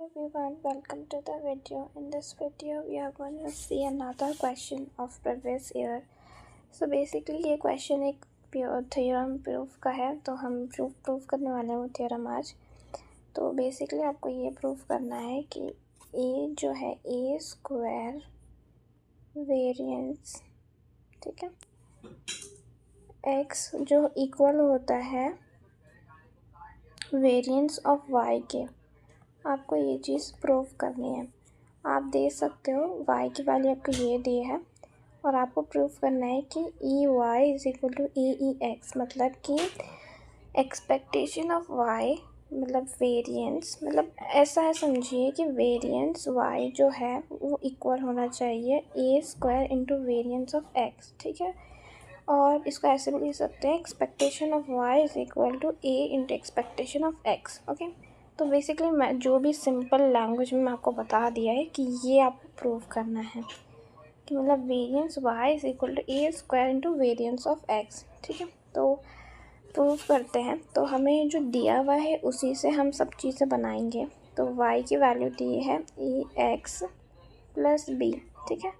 Everyone, welcome to the video. In this video, we are going to see another question of previous year. So basically ये question एक theorem proof का है, तो हम proof करने वाले हैं वो theorem आज. तो basically आपको ये proof करना है कि a जो है a square variance, ठीक है, x जो equal होता है variance of y के. आपको ये चीज़ प्रूव करनी है. आप दे सकते हो y की वैल्यू आपको ये दी है और आपको प्रूव करना है कि E Y is equal to E X, मतलब कि एक्सपेक्टेशन ऑफ y मतलब वेरिएंस, मतलब ऐसा है समझिए कि वेरिएंस y जो है वो इक्वल होना चाहिए A square into variance of x, ठीक है. और इसको ऐसे भी लिख सकते हैं expectation of y is equal to A into expectation of x, okay. तो बेसिकली मैं जो भी सिंपल लैंग्वेज में आपको बता दिया है कि ये आपको प्रूव करना है कि मतलब variance y is equal to A square into variance of x, ठीक है. तो प्रूव करते हैं. तो हमें जो दिया हुआ है उसी से हम सब चीज़ें बनाएंगे. तो y की वैल्यू दी है ए एक्स प्लस बी, ठीक है.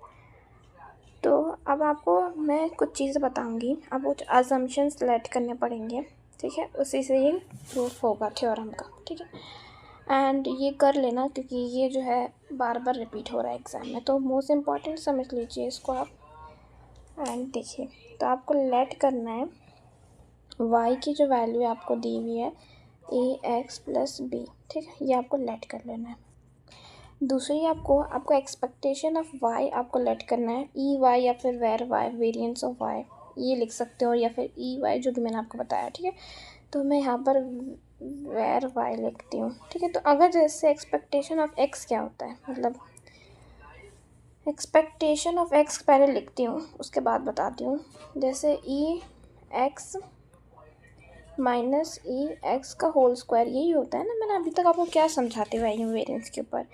तो अब आपको मैं कुछ चीज़ें बताऊंगी, अब कुछ अजम्पशंस लेट करने पड़ेंगे, ठीक है. उसी से ये प्रूफ होगा थ्योरम का, ठीक है. एंड ये कर लेना क्योंकि ये जो है बार बार रिपीट हो रहा है एग्ज़ाम में, तो मोस्ट इम्पॉर्टेंट समझ लीजिए इसको आप. एंड देखिए, तो आपको लेट करना है y की जो वैल्यू आपको दी हुई है ए एक्स प्लस बी, ठीक है, ये आपको लेट कर लेना है. दूसरी आपको एक्सपेक्टेशन ऑफ y आपको लेट करना है ई वाई या फिर var Y, variance of y ये लिख सकते हो, या फिर ई वाई जो कि मैंने आपको बताया, ठीक है. तो मैं यहाँ पर वेर वाई लिखती हूँ, ठीक है. तो अगर जैसे एक्सपेक्टेशन ऑफ x क्या होता है, मतलब एक्सपेक्टेशन ऑफ x पहले लिखती हूँ उसके बाद बताती हूँ. जैसे ई एक्स माइनस ई एक्स का होल स्क्वायर, यही होता है ना. मैंने अभी तक आपको क्या समझाते हुए आई हूँ वेरिएंस के ऊपर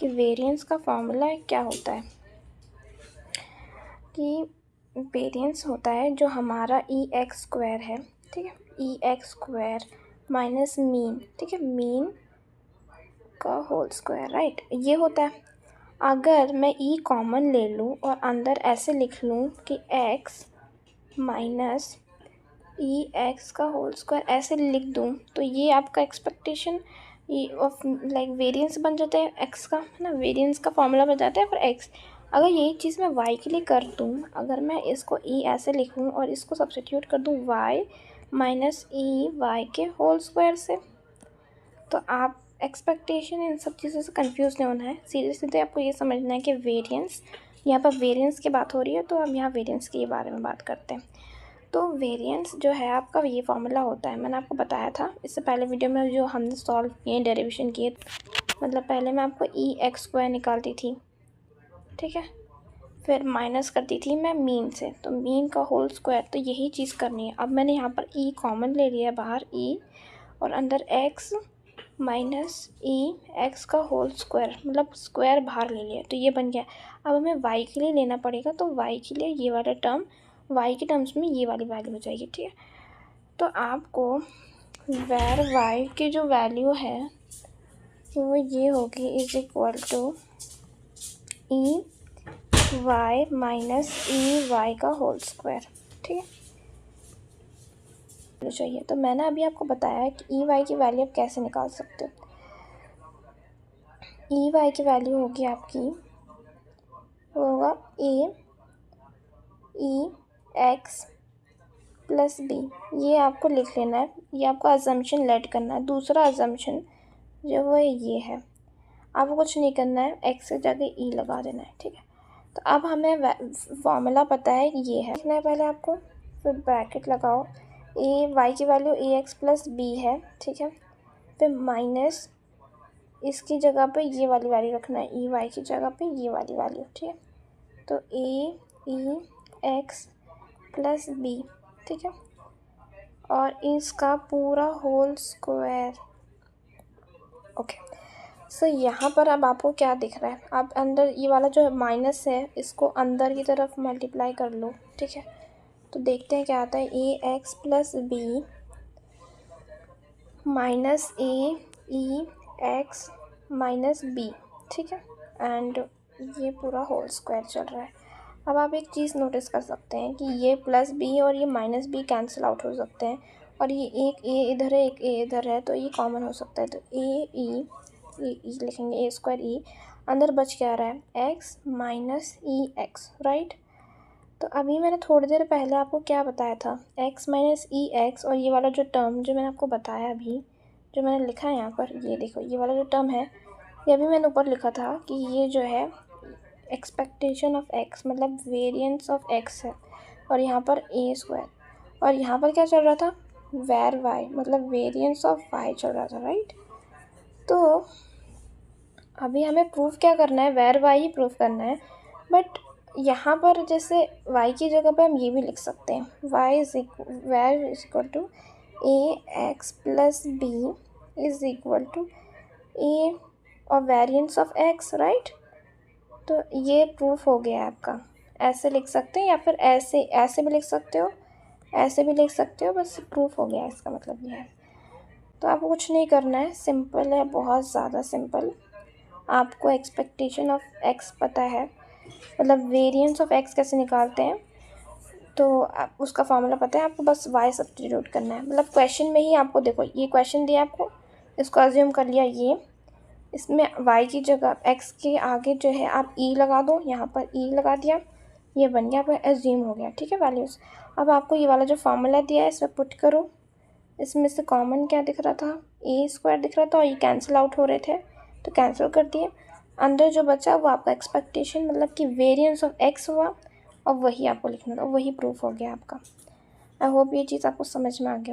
कि वेरिएंस का फॉर्मूला क्या होता है कि वेरिएंस होता है जो हमारा ई एक्स स्क्वायर है, ठीक है, ई एक्स स्क्वायर माइनस मीन, ठीक है, मीन का होल स्क्वायर, राइट, ये होता है. अगर मैं ई कॉमन ले लूँ और अंदर ऐसे लिख लूँ कि एक्स माइनस ई एक्स का होल स्क्वायर ऐसे लिख दूँ, तो ये आपका एक्सपेक्टेशन ये ऑफ लाइक वेरिएंस बन जाता है एक्स का, है ना. वेरिएंस का फॉर्मूला बन जाता है फिर एक्स. अगर यही चीज़ मैं वाई के लिए कर दूँ, अगर मैं इसको ई ऐसे लिखूँ और इसको सब्स्टिट्यूट कर दूँ वाई माइनस ई वाई के होल स्क्वायर से, तो आप एक्सपेक्टेशन इन सब चीज़ों से कंफ्यूज नहीं होना है. सीधे सीधे आपको ये समझना है कि वेरिएंस, यहाँ पर वेरिएंस की बात हो रही है, तो हम यहाँ वेरिएंस के बारे में बात करते हैं. तो वेरिएंस जो है आपका ये फार्मूला होता है, मैंने आपको बताया था इससे पहले वीडियो में जो हमने सॉल्व किए डेरिवेशन किए. मतलब पहले मैं आपको ई एक्स स्क्वायर निकालती थी, ठीक है, फिर माइनस करती थी मैं मीन से, तो मीन का होल स्क्वायर, तो यही चीज़ करनी है. अब मैंने यहाँ पर ई कॉमन ले लिया है बाहर, ई और अंदर एक्स माइनस ई एक्स का होल स्क्वायर, मतलब स्क्वायर बाहर ले लिया, तो ये बन गया. अब हमें y के लिए लेना पड़ेगा, तो y के लिए ये वाला टर्म, y के टर्म्स में ये वाली वैल्यू हो जाएगी, ठीक है. तो आपको वेर y की जो वैल्यू है वो ये होगी is equal to E Y minus E Y का होल स्क्वायर, ठीक है, चाहिए. तो मैंने अभी आपको बताया कि ई वाई की वैल्यू आप कैसे निकाल सकते हो. ई वाई की वैल्यू होगी आपकी, होगा ए ई एक्स प्लस बी, ये आपको लिख लेना है. ये आपको अजम्पशन लेट करना है. दूसरा अजम्पशन जो वो ये है, आपको कुछ नहीं करना है, एक्स की जगह ई लगा देना है, ठीक है. तो अब हमें फॉर्मूला पता है ये है, लिखना है पहले आपको, फिर ब्रैकेट लगाओ, ए वाई की वैल्यू ए एक्स प्लस बी है, ठीक है, फिर माइनस इसकी जगह पे ये वाली वैल्यू रखना है, ई वाई की जगह पे ये वाली वैल्यू, ठीक है. तो ए ई एक्स प्लस बी, ठीक है, और इसका पूरा होल स्क्वायर, ओके. सो यहाँ पर अब आपको क्या दिख रहा है, आप अंदर ये वाला जो माइनस है इसको अंदर की तरफ मल्टीप्लाई कर लो, ठीक है. तो देखते हैं क्या आता है, ए एक्स प्लस बी माइनस ए ई एक्स माइनस बी, ठीक है, एंड ये पूरा होल स्क्वायर चल रहा है। अब आप एक चीज़ नोटिस कर सकते हैं कि ये प्लस बी और ये माइनस बी कैंसिल आउट हो सकते हैं, और ये एक ए इधर है, एक ए इधर है, तो ये कॉमन हो सकता है। तो ए ई लिखेंगे, ए स्क्वायर ई, अंदर बच क्या रहा है, एक्स माइनस ई एक्स, राइट। तो अभी मैंने थोड़ी देर पहले आपको क्या बताया था, x माइनस ई एक्स, और ये वाला जो टर्म जो मैंने आपको बताया अभी, जो मैंने लिखा है यहाँ पर, ये देखो, ये वाला जो टर्म है, ये अभी मैंने ऊपर लिखा था कि ये जो है एक्सपेक्टेशन ऑफ x, मतलब वेरिएंस ऑफ x है, और यहाँ पर ए स्क्वायर, और यहाँ पर क्या चल रहा था, वेर y, मतलब वेरिएंस ऑफ y चल रहा था, राइट। तो अभी हमें प्रूफ क्या करना है, वेर y ही प्रूफ करना है, बट यहाँ पर जैसे y की जगह पे हम ये भी लिख सकते हैं, where is equal to A X plus B is equal to A और वेरिएंस ऑफ x, राइट। तो ये प्रूफ हो गया आपका, ऐसे लिख सकते हैं, या फिर ऐसे भी लिख सकते हो, ऐसे भी लिख सकते हो, बस प्रूफ हो गया, इसका मतलब ये है। तो आपको कुछ नहीं करना है, सिंपल है, बहुत ज़्यादा सिंपल। आपको एक्सपेक्टेशन ऑफ x पता है, मतलब वेरिएंस ऑफ x कैसे निकालते हैं, तो आप उसका फॉर्मूला पता है, आपको बस y सब्स्टिट्यूट करना है। मतलब क्वेश्चन में ही आपको देखो, ये क्वेश्चन दिया आपको, इसको अज्यूम कर लिया, ये इसमें y की जगह x के आगे जो है आप e लगा दो, यहाँ पर e लगा दिया, ये बन गया, आपका एज्यूम हो गया, ठीक है, वैल्यूज़। अब आपको ये वाला जो फार्मूला दिया है इसमें पुट करो, इसमें से कॉमन क्या दिख रहा था, ए स्क्वायर दिख रहा था, और ये कैंसिल आउट हो रहे थे, तो कैंसिल कर दिए। अंदर जो बचा वो आपका एक्सपेक्टेशन, मतलब कि वेरिएंस ऑफ एक्स हुआ, और वही आपको लिखना था, वही प्रूफ हो गया आपका। आई होप ये चीज़ आपको समझ में आ गया।